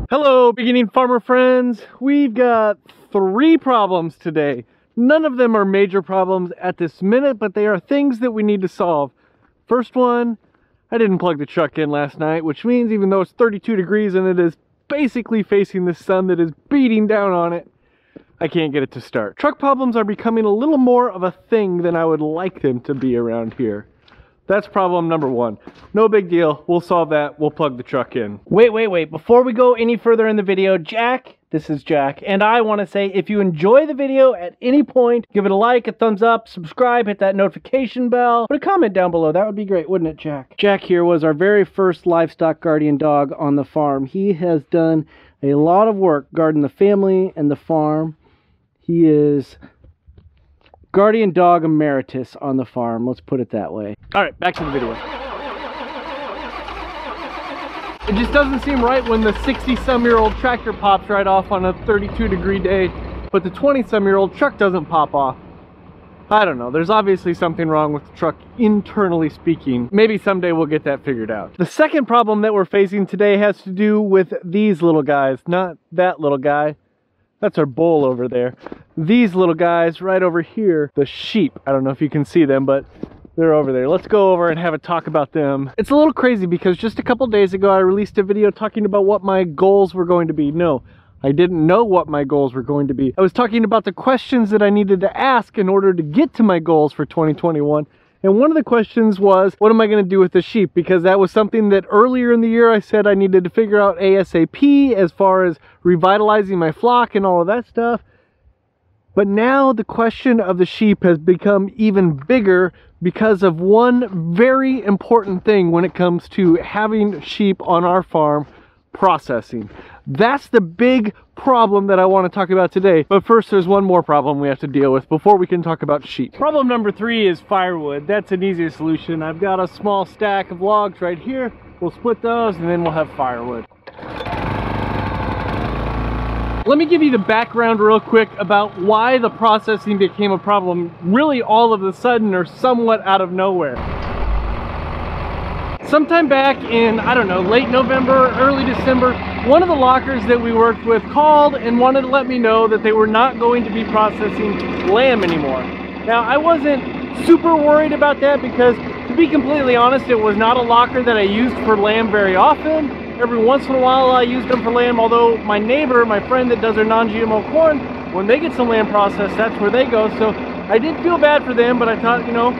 Hello, beginning farmer friends. We've got 3 problems today. None of them are major problems at this minute, but they are things that we need to solve. First one, I didn't plug the truck in last night, which means even though it's 32 degrees and it is basically facing the sun that is beating down on it, I can't get it to start. Truck problems are becoming a little more of a thing than I would like them to be around here. That's problem number 1. No big deal. We'll solve that. We'll plug the truck in. Wait. Before we go any further in the video, this is Jack, and I want to say if you enjoy the video at any point, give it a like, a thumbs up, subscribe, hit that notification bell, put a comment down below. That would be great, wouldn't it, Jack? Jack here was our very first livestock guardian dog on the farm. He has done a lot of work guarding the family and the farm. He is guardian dog emeritus on the farm, let's put it that way. All right, back to the video. It just doesn't seem right when the 60-some-year-old tractor pops right off on a 32-degree day, but the 20-some-year-old truck doesn't pop off. I don't know, there's obviously something wrong with the truck internally speaking. Maybe someday we'll get that figured out. The second problem that we're facing today has to do with these little guys, not that little guy. That's our bull over there. These little guys right over here, the sheep. I don't know if you can see them, but they're over there. Let's go over and have a talk about them. It's a little crazy because just a couple days ago I released a video talking about what my goals were going to be. No, I didn't know what my goals were going to be. I was talking about the questions that I needed to ask in order to get to my goals for 2021. And one of the questions was, what am I going to do with the sheep? Because that was something that earlier in the year I said I needed to figure out ASAP as far as revitalizing my flock and all of that stuff. But now the question of the sheep has become even bigger because of one very important thing when it comes to having sheep on our farm: processing. That's the big problem that I want to talk about today. But first, there's one more problem we have to deal with before we can talk about sheep. Problem number 3 is firewood. That's an easier solution. I've got a small stack of logs right here. We'll split those and then we'll have firewood. Let me give you the background real quick about why the processing became a problem really all of a sudden or somewhat out of nowhere. Sometime back in, I don't know, late November, early December, one of the lockers that we worked with called and wanted to let me know that they were not going to be processing lamb anymore. Now, I wasn't super worried about that because, to be completely honest, it was not a locker that I used for lamb very often. Every once in a while I used them for lamb, although my neighbor, my friend that does their non-GMO corn, when they get some lamb processed, that's where they go. So I did feel bad for them, but I thought, you know,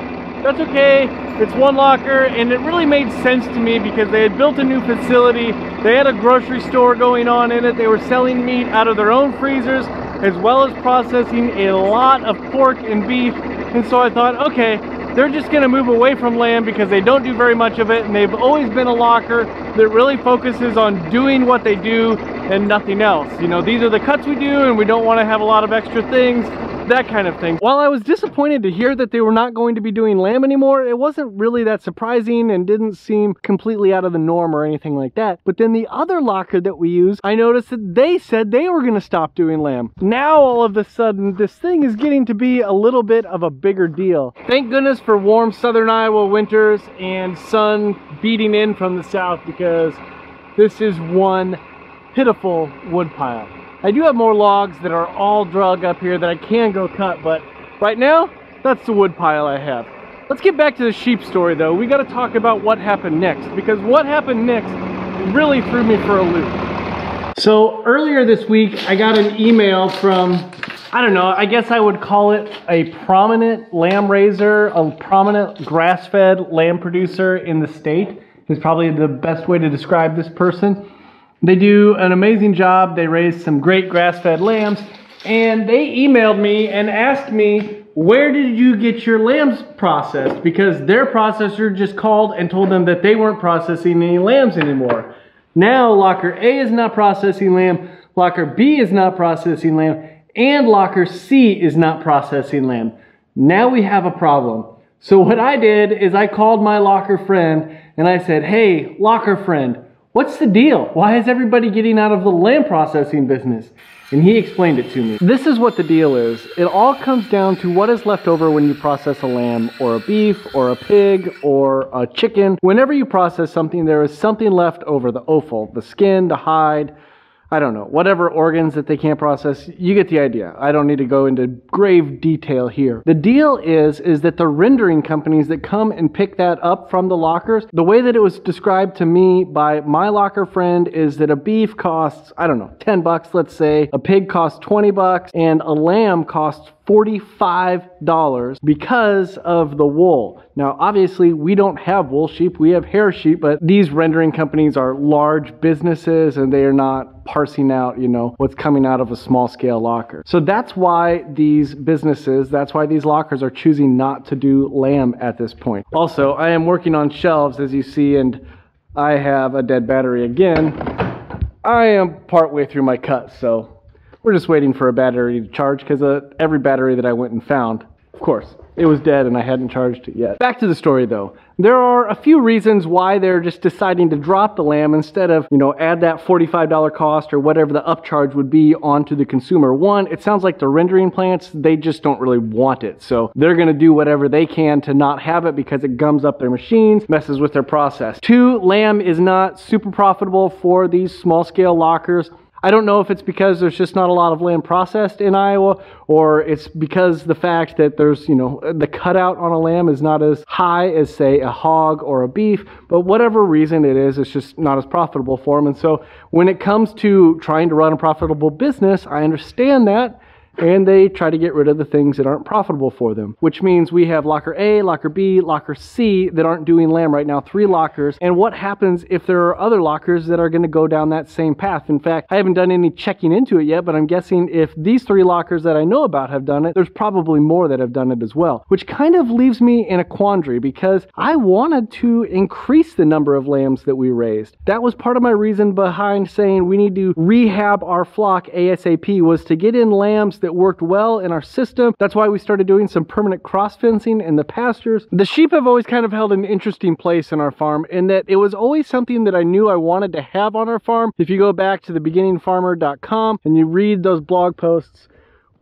that's okay. It's one locker, and it really made sense to me because they had built a new facility. They had a grocery store going on in it. They were selling meat out of their own freezers, as well as processing a lot of pork and beef. And so I thought, okay, they're just gonna move away from lamb because they don't do very much of it, and they've always been a locker that really focuses on doing what they do and nothing else. You know, these are the cuts we do, and we don't want to have a lot of extra things, that kind of thing. While I was disappointed to hear that they were not going to be doing lamb anymore, it wasn't really that surprising and didn't seem completely out of the norm or anything like that. But then the other locker that we use, I noticed that they said they were going to stop doing lamb. Now all of a sudden this thing is getting to be a little bit of a bigger deal. Thank goodness for warm southern Iowa winters and sun beating in from the south, because this is one pitiful wood pile. I do have more logs that are all drug up here that I can go cut, but right now, that's the wood pile I have. Let's get back to the sheep story though. We gotta talk about what happened next, because what happened next really threw me for a loop. So earlier this week, I got an email from, I don't know, I guess I would call it a prominent lamb raiser, a prominent grass-fed lamb producer in the state, is probably the best way to describe this person. They do an amazing job. They raise some great grass-fed lambs, and they emailed me and asked me, where did you get your lambs processed? Because their processor just called and told them that they weren't processing any lambs anymore. Now locker A is not processing lamb, locker B is not processing lamb, and locker C is not processing lamb. Now we have a problem. So what I did is I called my locker friend and I said, hey, locker friend, what's the deal? Why is everybody getting out of the lamb processing business? And he explained it to me. This is what the deal is. It all comes down to what is left over when you process a lamb or a beef or a pig or a chicken. Whenever you process something, there is something left over: the offal, the skin, the hide, I don't know, whatever organs that they can't process. You get the idea. I don't need to go into grave detail here. The deal is that the rendering companies that come and pick that up from the lockers, the way that it was described to me by my locker friend is that a beef costs, I don't know, 10 bucks, let's say, a pig costs 20 bucks, and a lamb costs $45 because of the wool. Now, obviously, we don't have wool sheep, we have hair sheep, but these rendering companies are large businesses and they are not parsing out, you know, what's coming out of a small scale locker. So that's why these businesses, that's why these lockers are choosing not to do lamb at this point. Also, I am working on shelves, as you see, and I have a dead battery again. I am partway through my cut, so we're just waiting for a battery to charge because every battery that I went and found, of course, it was dead and I hadn't charged it yet. Back to the story though. There are a few reasons why they're just deciding to drop the lamb instead of, you know, add that $45 cost or whatever the upcharge would be onto the consumer. One, it sounds like the rendering plants, they just don't really want it. So they're going to do whatever they can to not have it because it gums up their machines, messes with their process. Two, lamb is not super profitable for these small scale lockers. I don't know if it's because there's just not a lot of lamb processed in Iowa, or it's because the fact that there's, you know, the cutout on a lamb is not as high as, say, a hog or a beef, but whatever reason it is, it's just not as profitable for them. And so when it comes to trying to run a profitable business, I understand that. And they try to get rid of the things that aren't profitable for them, which means we have locker A, locker B, locker C that aren't doing lamb right now, 3 lockers. And what happens if there are other lockers that are going to go down that same path? In fact, I haven't done any checking into it yet, but I'm guessing if these 3 lockers that I know about have done it, there's probably more that have done it as well, which kind of leaves me in a quandary because I wanted to increase the number of lambs that we raised. That was part of my reason behind saying we need to rehab our flock ASAP, was to get in lambs that worked well in our system. That's why we started doing some permanent cross fencing in the pastures. The sheep have always kind of held an interesting place in our farm in that it was always something that I knew I wanted to have on our farm. If you go back to thebeginningfarmer.com and you read those blog posts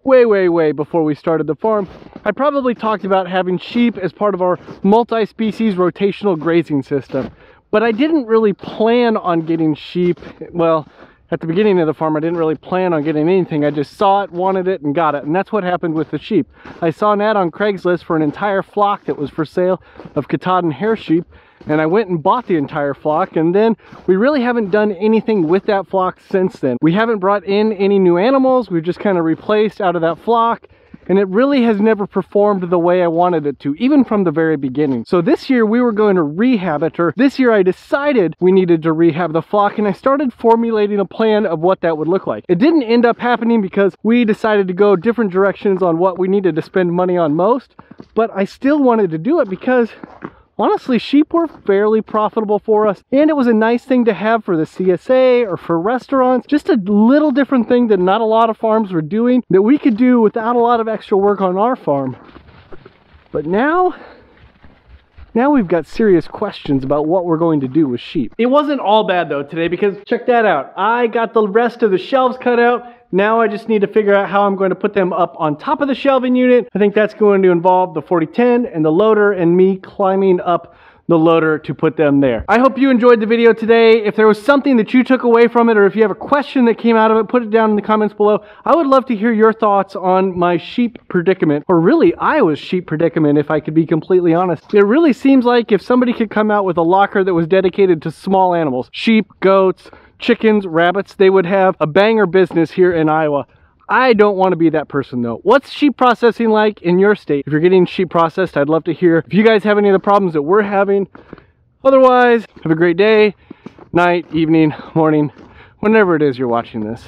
way before we started the farm, I probably talked about having sheep as part of our multi-species rotational grazing system. But I didn't really plan on getting sheep. Well, at the beginning of the farm, I didn't really plan on getting anything. I just saw it, wanted it, and got it. And that's what happened with the sheep. I saw an ad on Craigslist for an entire flock that was for sale of Katahdin hair sheep, and I went and bought the entire flock, and then we really haven't done anything with that flock since then. We haven't brought in any new animals. We've just kind of replaced out of that flock, and it really has never performed the way I wanted it to, even from the very beginning. So this year we were going to rehab it, or this year I decided we needed to rehab the flock, and I started formulating a plan of what that would look like. It didn't end up happening because we decided to go different directions on what we needed to spend money on most, but I still wanted to do it because honestly, sheep were fairly profitable for us, and it was a nice thing to have for the CSA or for restaurants. Just a little different thing that not a lot of farms were doing that we could do without a lot of extra work on our farm. But now we've got serious questions about what we're going to do with sheep. It wasn't all bad though today, because check that out. I got the rest of the shelves cut out. Now I just need to figure out how I'm going to put them up on top of the shelving unit. I think that's going to involve the 4010 and the loader and me climbing up the loader to put them there. I hope you enjoyed the video today. If there was something that you took away from it, or if you have a question that came out of it, put it down in the comments below. I would love to hear your thoughts on my sheep predicament, or really Iowa's sheep predicament, if I could be completely honest. It really seems like if somebody could come out with a locker that was dedicated to small animals, sheep, goats, chickens, rabbits, they would have a banger business here in Iowa. I don't want to be that person though. What's sheep processing like in your state? If you're getting sheep processed, I'd love to hear. If you guys have any of the problems that we're having. Otherwise, have a great day, night, evening, morning, whenever it is you're watching this.